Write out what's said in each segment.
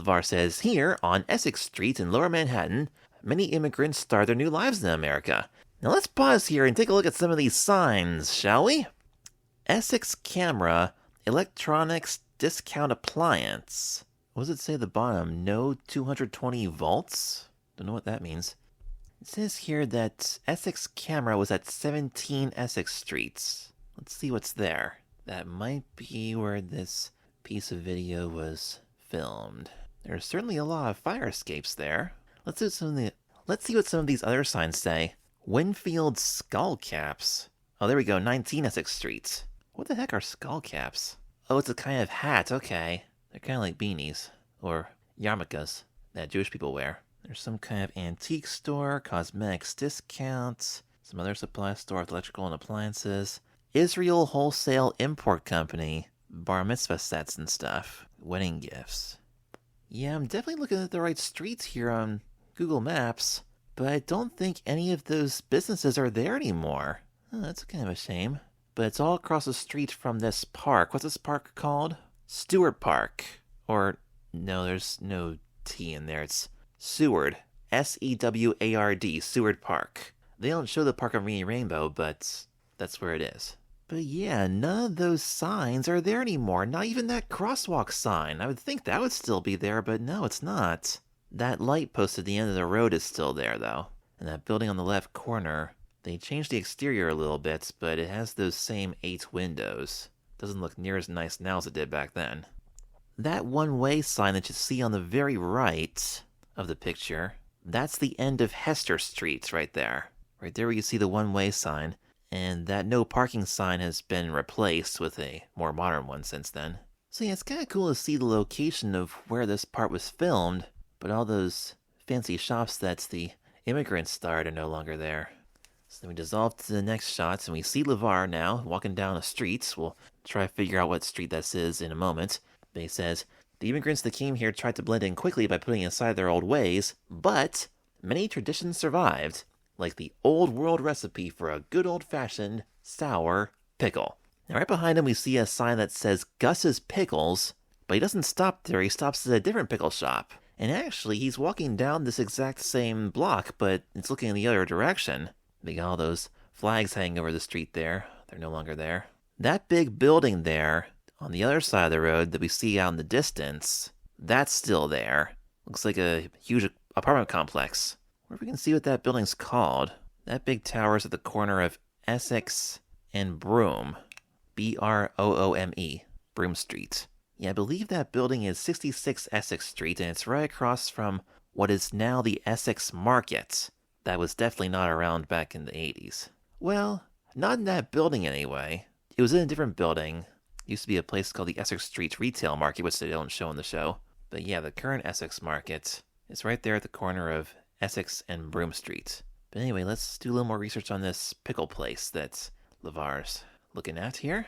LeVar says, here on Essex Street in Lower Manhattan, many immigrants start their new lives in America. Now let's pause here and take a look at some of these signs, shall we? Essex Camera, Electronics Discount Appliance. What does it say at the bottom? No 220 volts? Don't know what that means. It says here that Essex Camera was at 17 Essex Streets. Let's see what's there. That might be where this piece of video was filmed. There's certainly a lot of fire escapes there. Let's see what some of these other signs say. Winfield Skull Caps. Oh, there we go, 19 Essex Street. What the heck are skull caps? Oh, it's a kind of hat, okay. They're kind of like beanies, or yarmulkes, that Jewish people wear. There's some kind of antique store, cosmetics discounts, some other supply store with electrical and appliances, Israel Wholesale Import Company, bar mitzvah sets and stuff, wedding gifts. Yeah, I'm definitely looking at the right streets here on Google Maps, but I don't think any of those businesses are there anymore. Oh, that's kind of a shame. But it's all across the street from this park. What's this park called? Stewart Park. Or, no, there's no T in there. It's Seward. S-E-W-A-R-D. Seward Park. They don't show the park on Rainy Rainbow, but that's where it is. But yeah, none of those signs are there anymore. Not even that crosswalk sign. I would think that would still be there, but no, it's not. That light post at the end of the road is still there, though. And that building on the left corner, they changed the exterior a little bit, but it has those same 8 windows. Doesn't look near as nice now as it did back then. That one-way sign that you see on the very right of the picture, that's the end of Hester Street right there. Right there where you see the one-way sign. And that no parking sign has been replaced with a more modern one since then. So yeah, it's kind of cool to see the location of where this part was filmed, but all those fancy shops that the immigrants starred are no longer there. So then we dissolve to the next shots, and we see LeVar now walking down a street. We'll try to figure out what street this is in a moment. But he says, the immigrants that came here tried to blend in quickly by putting aside their old ways, but many traditions survived, like the old world recipe for a good old-fashioned sour pickle. Now right behind him we see a sign that says Gus's Pickles, but he doesn't stop there, he stops at a different pickle shop. And actually, he's walking down this exact same block, but it's looking in the other direction. They got all those flags hanging over the street there. They're no longer there. That big building there, on the other side of the road that we see out in the distance, that's still there. Looks like a huge apartment complex. I wonder if we can see what that building's called. That big tower is at the corner of Essex and Broome. B-R-O-O-M-E. Broome Street. Yeah, I believe that building is 66 Essex Street, and it's right across from what is now the Essex Market. That was definitely not around back in the 80s. Well, not in that building anyway. It was in a different building. It used to be a place called the Essex Street Retail Market, which they don't show in the show. But yeah, the current Essex Market is right there at the corner of Essex and Broome Street. But anyway, let's do a little more research on this pickle place that LeVar's looking at here.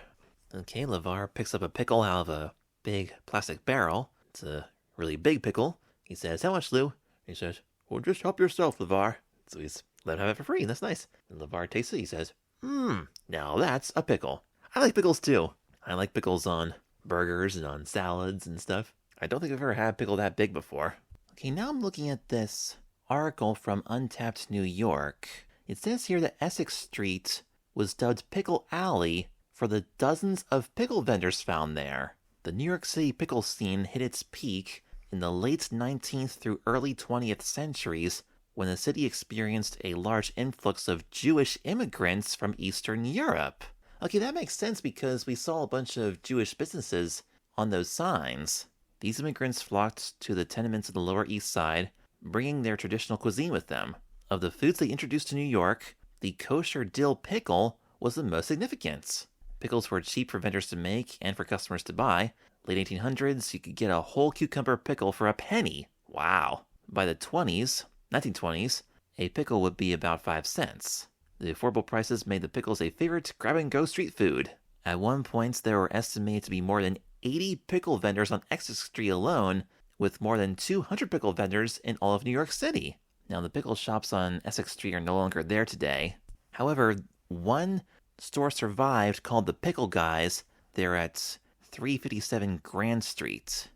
Okay, LeVar picks up a pickle out of a big plastic barrel. It's a really big pickle. He says, how much, Lou? He says, well, just help yourself, LeVar. So he's let him have it for free. That's nice. And LeVar tastes it. He says, now that's a pickle. I like pickles too. I like pickles on burgers and on salads and stuff. I don't think I've ever had a pickle that big before. Okay, now I'm looking at this article from Untapped New York. It says here that Essex Street was dubbed Pickle Alley for the dozens of pickle vendors found there. The New York City pickle scene hit its peak in the late 19th through early 20th centuries, when the city experienced a large influx of Jewish immigrants from Eastern Europe. Okay, that makes sense because we saw a bunch of Jewish businesses on those signs. These immigrants flocked to the tenements of the Lower East Side, bringing their traditional cuisine with them. Of the foods they introduced to New York, the kosher dill pickle was the most significant. Pickles were cheap for vendors to make and for customers to buy. Late 1800s, you could get a whole cucumber pickle for a penny. Wow. By the 1920s, a pickle would be about 5 cents. The affordable prices made the pickles a favorite grab-and-go street food. At one point, there were estimated to be more than 80 pickle vendors on Essex Street alone, with more than 200 pickle vendors in all of New York City. Now, the pickle shops on Essex Street are no longer there today. However, one store survived called the Pickle Guys. They're at 357 Grand Street.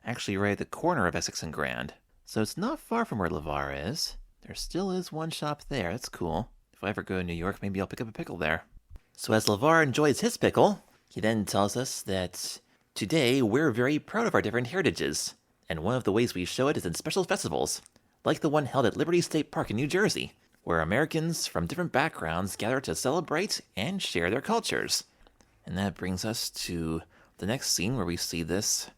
Actually right at the corner of Essex and Grand. So it's not far from where LeVar is. There still is one shop there. That's cool. If I ever go to New York, maybe I'll pick up a pickle there. So as LeVar enjoys his pickle, he then tells us that today we're very proud of our different heritages. And one of the ways we show it is in special festivals, like the one held at Liberty State Park in New Jersey, where Americans from different backgrounds gather to celebrate and share their cultures. And that brings us to the next scene where we see this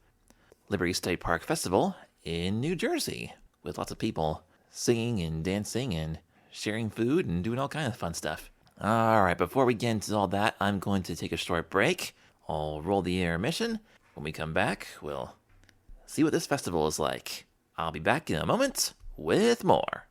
Liberty State Park Festival in New Jersey, with lots of people singing and dancing and sharing food and doing all kinds of fun stuff. Alright, before we get into all that, I'm going to take a short break. I'll roll the intermission. When we come back, we'll see what this festival is like. I'll be back in a moment with more.